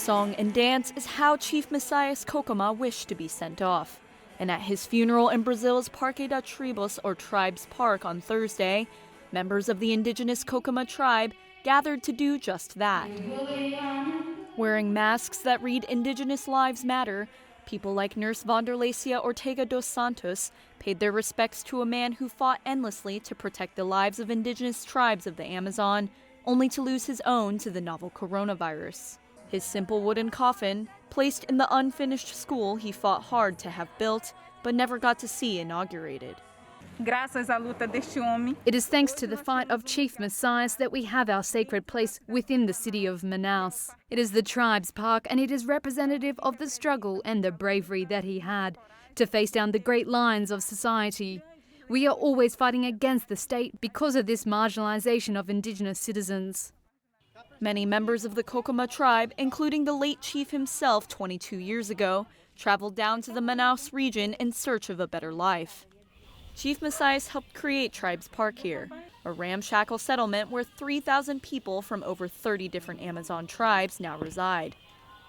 Song and dance is how Chief Messias Kokoma wished to be sent off. And at his funeral in Brazil's Parque da Tribos, or Tribes Park, on Thursday, members of the indigenous Kokoma tribe gathered to do just that. Wearing masks that read Indigenous Lives Matter, people like Nurse Wanderlecia Ortega dos Santos paid their respects to a man who fought endlessly to protect the lives of indigenous tribes of the Amazon, only to lose his own to the novel coronavirus. His simple wooden coffin, placed in the unfinished school he fought hard to have built, but never got to see inaugurated. It is thanks to the fight of Chief Messias that we have our sacred place within the city of Manaus. It is the Tribes Park, and it is representative of the struggle and the bravery that he had to face down the great lines of society. We are always fighting against the state because of this marginalization of Indigenous citizens. Many members of the Kokoma tribe, including the late chief himself 22 years ago, traveled down to the Manaus region in search of a better life. Chief Messias helped create Tribes Park here, a ramshackle settlement where 3,000 people from over 30 different Amazon tribes now reside.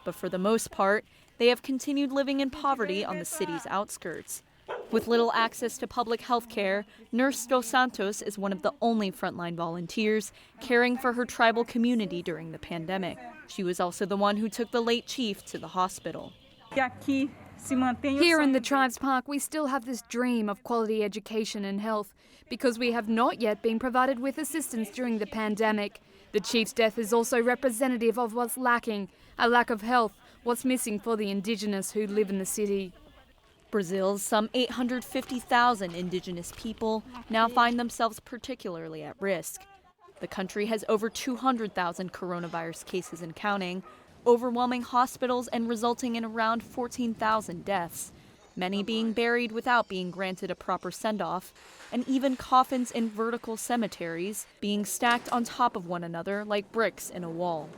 But for the most part, they have continued living in poverty on the city's outskirts. With little access to public health care, Nurse Dos Santos is one of the only frontline volunteers caring for her tribal community during the pandemic. She was also the one who took the late chief to the hospital. Here in the Tribes Park, we still have this dream of quality education and health because we have not yet been provided with assistance during the pandemic. The chief's death is also representative of what's lacking, a lack of health, what's missing for the Indigenous who live in the city. Brazil's some 850,000 indigenous people now find themselves particularly at risk. The country has over 200,000 coronavirus cases and counting, overwhelming hospitals and resulting in around 14,000 deaths, many being buried without being granted a proper send-off, and even coffins in vertical cemeteries being stacked on top of one another like bricks in a wall.